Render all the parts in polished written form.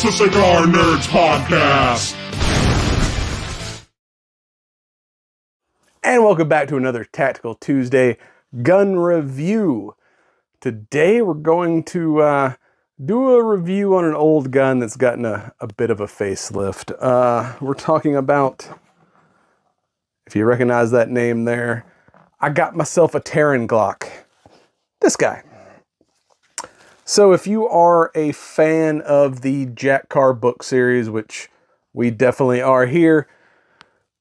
The Cigar Nerds Podcast. And welcome back to another Tactical Tuesday gun review. Today we're going to do a review on an old gun that's gotten a bit of a facelift. We're talking about, if you recognize that name there, I got myself a Taran Glock. This guy. So if you are a fan of the Jack Carr book series, which we definitely are here,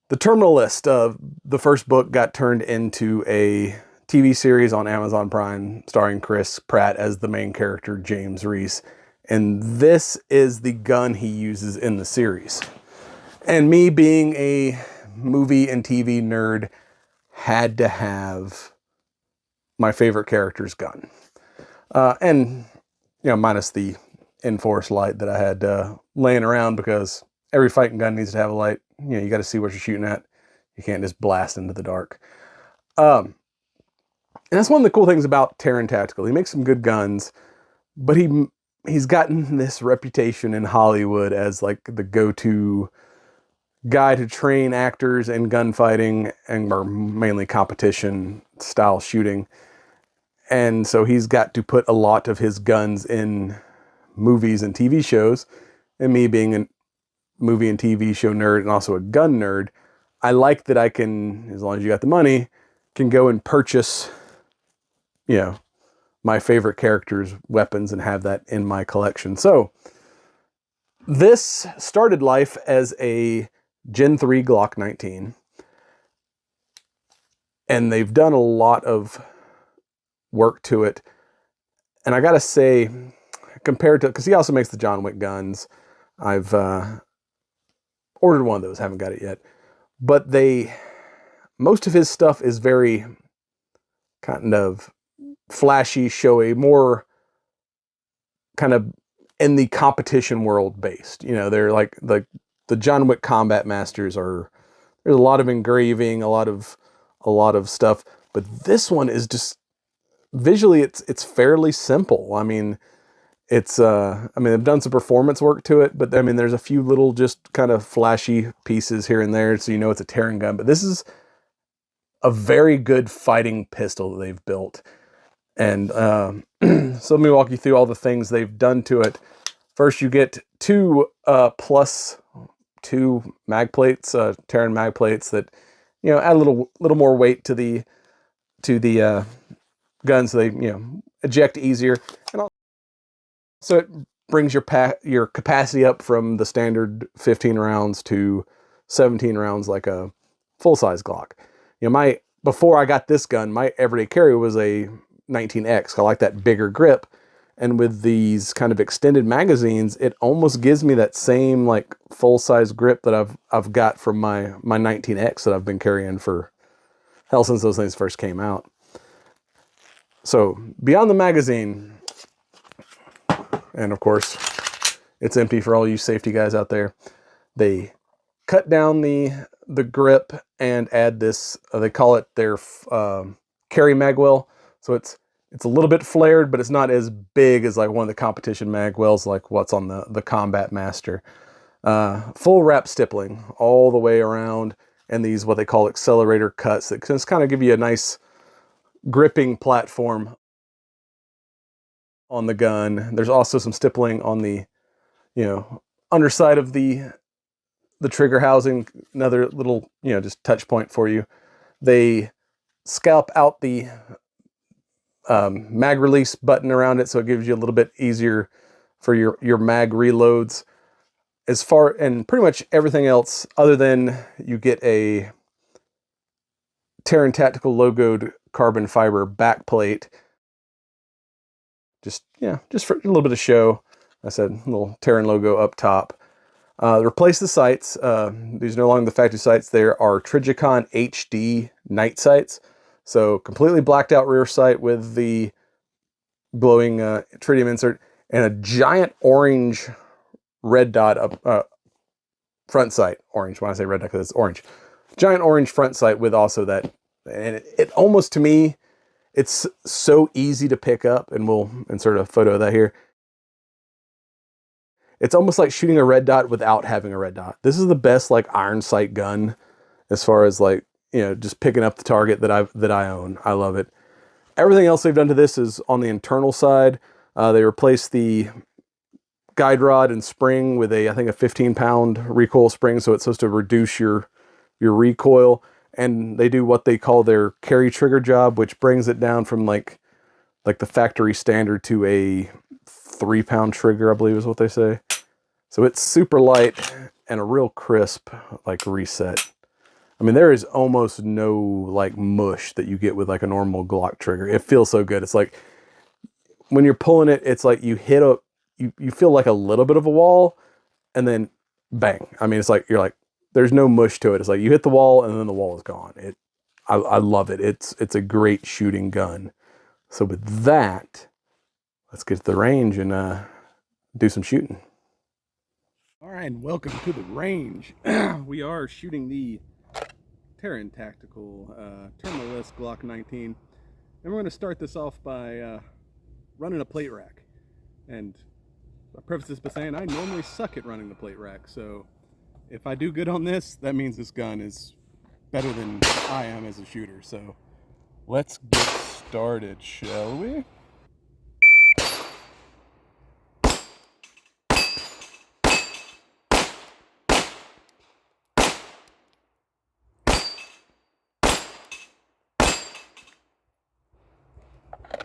the Terminal List of the first book got turned into a TV series on Amazon Prime starring Chris Pratt as the main character, James Reese. And this is the gun he uses in the series. And me being a movie and TV nerd had to have my favorite character's gun. And you know, minus the Enforce light that I had laying around, because every fighting gun needs to have a light. You know, you got to see what you're shooting at. You can't just blast into the dark. And that's one of the cool things about Taran Tactical. He makes some good guns, but he's gotten this reputation in Hollywood as like the go-to guy to train actors in gunfighting and or mainly competition style shooting. And so he's got to put a lot of his guns in movies and TV shows. And me being a movie and TV show nerd and also a gun nerd, I like that I can, as long as you got the money, can go and purchase, you know, my favorite characters' weapons and have that in my collection. So this started life as a Gen 3 Glock 19. And they've done a lot of work to it. And I gotta say, compared to, because he also makes the John Wick guns. I've ordered one of those, haven't got it yet. But most of his stuff is very kind of flashy, showy, more kind of in the competition world based. You know, they're like the John Wick Combat Masters are, there's a lot of engraving, a lot of stuff. But this one is just, visually it's fairly simple. I mean, they've done some performance work to it, but I mean, there's a few little just kind of flashy pieces here and there, so you know it's a Taran gun. But this is a very good fighting pistol that they've built. And so let me walk you through all the things they've done to it. First, you get two +2 mag plates, Taran mag plates that, you know, add a little more weight to the gun, so they, you know, eject easier. And so it brings your capacity up from the standard 15 rounds to 17 rounds like a full-size Glock. You know, before I got this gun, my everyday carry was a 19X. I like that bigger grip. And with these kind of extended magazines, it almost gives me that same like full-size grip that I've got from my 19X that I've been carrying for hell since those things first came out. So beyond the magazine, and of course, it's empty for all you safety guys out there, they cut down the grip and add this, they call it their carry magwell. So it's a little bit flared, but it's not as big as like one of the competition magwells like what's on the Combat Master. Full wrap stippling all the way around, and these what they call accelerator cuts that just kind of give you a nice gripping platform on the gun. There's also some stippling on the, you know, underside of the trigger housing, another little, you know, just touch point for you. They scalp out the mag release button around it, so it gives you a little bit easier for your mag reloads. And pretty much everything else, other than you get a Taran Tactical logoed carbon fiber backplate. Just for a little bit of show. I said little Taran logo up top. Replace the sights. These are no longer the factory sights. There are Trijicon HD night sights. So completely blacked out rear sight with the glowing tritium insert and a giant orange red dot up front sight. Orange, when I say red dot, because it's orange. Giant orange front sight with also that. And it almost, to me, it's so easy to pick up, and we'll insert a photo of that here. it's almost like shooting a red dot without having a red dot. This is the best like iron sight gun as far as like, you know, just picking up the target that I own. I love it. Everything else they've done to this is on the internal side. They replaced the guide rod and spring with I think a 15-pound recoil spring, so it's supposed to reduce your recoil. And they do what they call their carry trigger job, which brings it down from like the factory standard to a 3-pound trigger, I believe is what they say. So it's super light and a real crisp like reset. I mean, there is almost no like mush that you get with like a normal Glock trigger. It feels so good. It's like when you're pulling it, it's like you hit you feel like a little bit of a wall and then bang. I mean, it's like, you're like, there's no mush to it. It's like you hit the wall and then the wall is gone. I love it. It's a great shooting gun. So with that, let's get to the range and do some shooting. All right, and welcome to the range. We are shooting the Taran Tactical terminalless Glock 19, and we're going to start this off by running a plate rack. And I preface this by saying I normally suck at running the plate rack, so if I do good on this, that means this gun is better than I am as a shooter. So let's get started, shall we?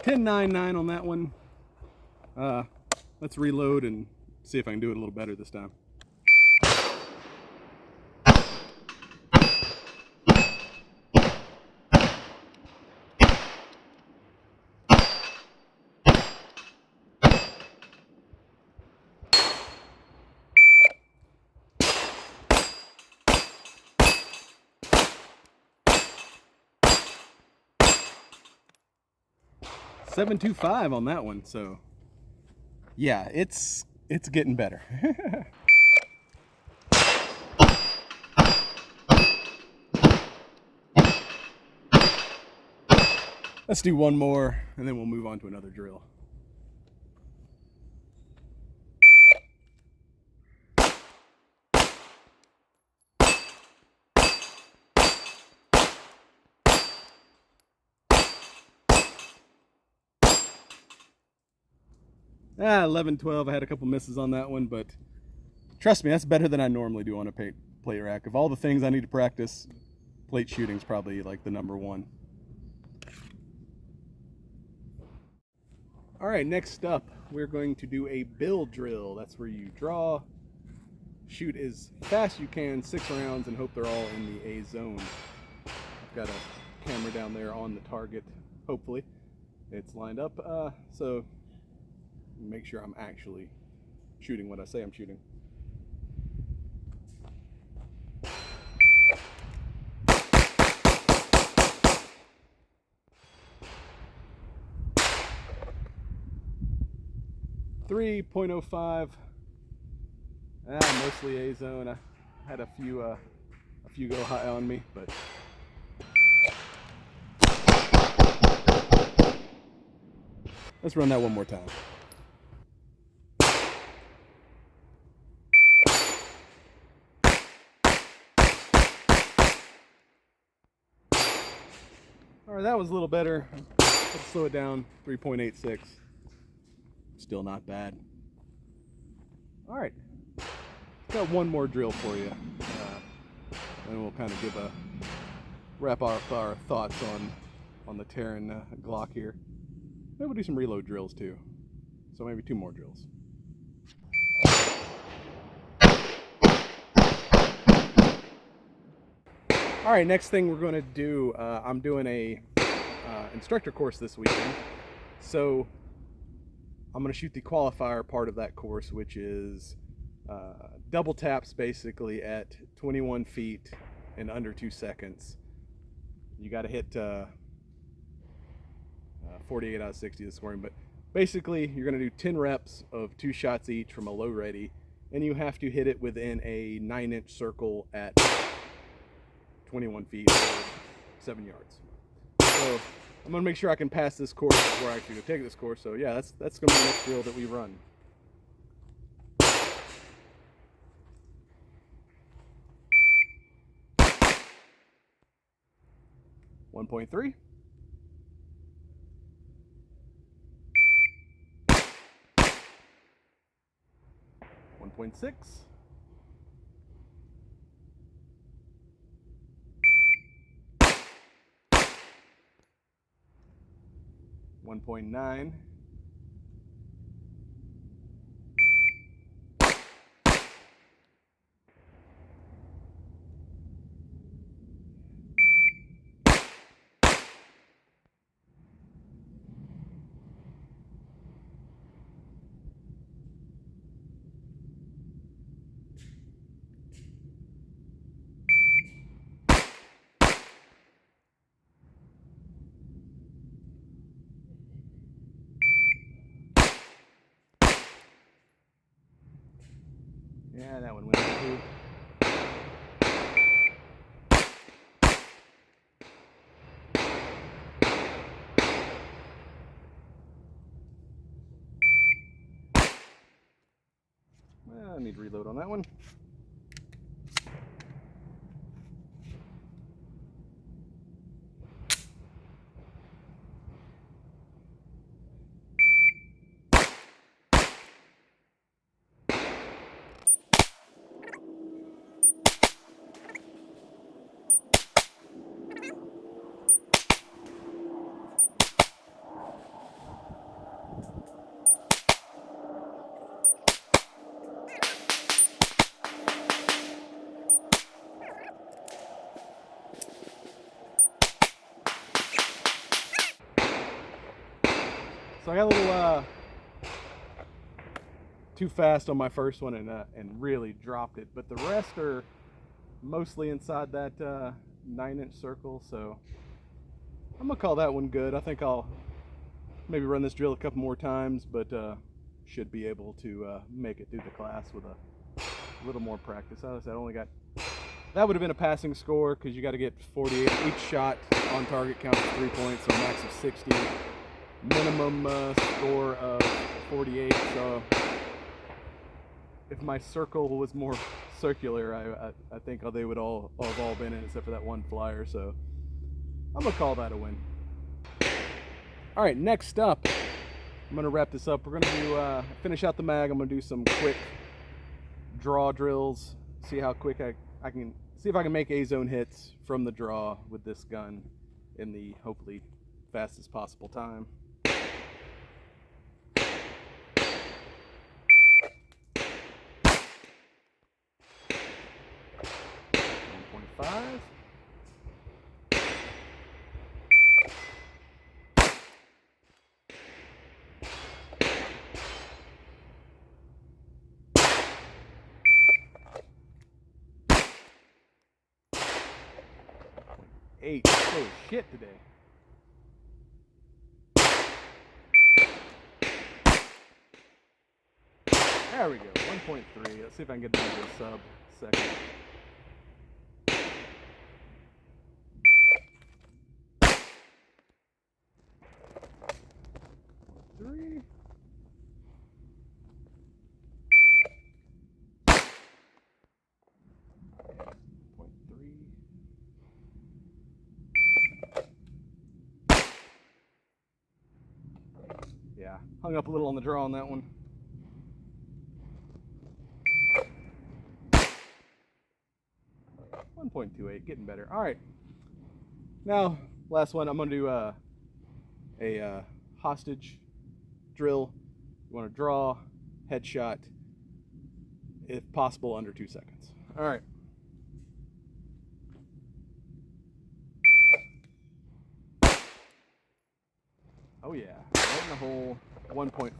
.10.99 on that one. Let's reload and see if I can do it a little better this time. .725 on that one, so yeah, it's getting better. Let's do one more and then we'll move on to another drill. Ah, 11-12. I had a couple misses on that one, but trust me, that's better than I normally do on a plate rack. Of all the things I need to practice, plate shooting is probably like the number one. All right, next up, we're going to do a bill drill. That's where you draw, shoot as fast as you can, 6 rounds, and hope they're all in the A zone. I've got a camera down there on the target, hopefully. It's lined up, so make sure I'm actually shooting what I say I'm shooting. .05. Mostly A zone. I had a few go high on me, but let's run that one more time. All right, that was a little better. Let's slow it down. 3.86. Still not bad. All right, got one more drill for you, and we'll kind of give wrap up our thoughts on the Taran Glock here. Maybe we'll do some reload drills too. So maybe 2 more drills. All right, next thing we're going to do, I'm doing a instructor course this weekend. So I'm going to shoot the qualifier part of that course, which is double taps basically at 21 feet in under 2 seconds. You got to hit 48 out of 60 this morning, but basically you're going to do 10 reps of 2 shots each from a low ready, and you have to hit it within a 9-inch circle at 21 feet or 7 yards. So I'm going to make sure I can pass this course before I actually go take this course. So yeah, that's going to be the next drill that we run. 1.3. 1.6. 1.9. 'Yeah, that one went too. Well, I need to reload on that one. So I got a little too fast on my first one and really dropped it, but the rest are mostly inside that 9-inch circle, so I'm gonna call that one good. I think I'll maybe run this drill a couple more times, but should be able to make it through the class with a little more practice. As I said, I only got, that would have been a passing score because you got to get 48. Each shot on target counts as 3 points, so max of 60. Minimum score of 48. So if my circle was more circular, I think they would all have all been in except for that one flyer. So I'm gonna call that a win. All right, next up, I'm gonna wrap this up. We're gonna do finish out the mag. I'm gonna do some quick draw drills. See how quick I can see if I can make A-zone hits from the draw with this gun in the hopefully fastest possible time. 1.5. 8. Holy shit today. There we go. 1.3. Let's see if I can get down to a sub second. 3. 0.3. Yeah, hung up a little on the draw on that one. .28, getting better. All right. Now, last one. I'm gonna do a hostage drill. You want to draw, headshot, if possible, under 2 seconds. All right. Oh yeah, right in the hole. 1.59.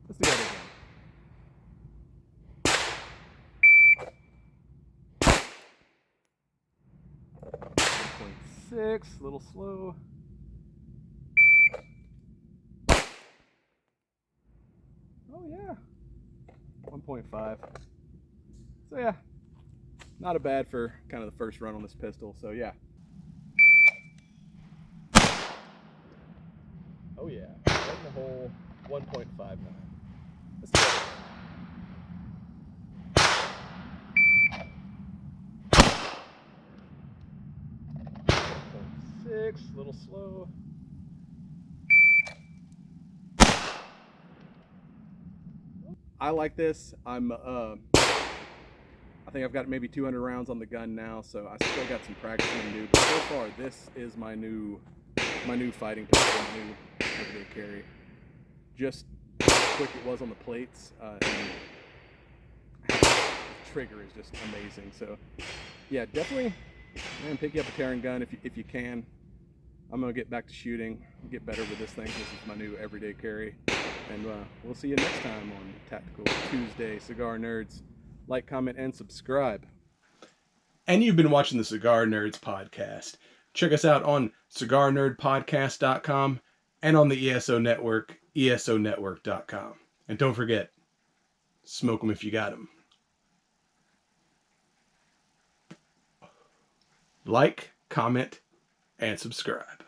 Let's do that again. 1.6, a little slow. Oh yeah, 1.5. So yeah, not a bad for kind of the first run on this pistol. So yeah. Oh yeah, right in the hole. 1.59. Let's do it. 1.6. 6, a little slow. I like this. I think I've got maybe 200 rounds on the gun now, so I still got some practicing to do. But so far, this is my new fighting pistol, my new everyday carry. Just how quick it was on the plates, and the trigger is just amazing. So, yeah, definitely, man, pick you up a Taran gun if you can. I'm gonna get back to shooting, get better with this thing. This is my new everyday carry, and we'll see you next time on Tactical Tuesday. Cigar Nerds, like, comment, and subscribe. And you've been watching the Cigar Nerds podcast. Check us out on cigarnerdpodcast.com and on the ESO Network, esonetwork.com. And don't forget, smoke them if you got them. Like, comment, and subscribe.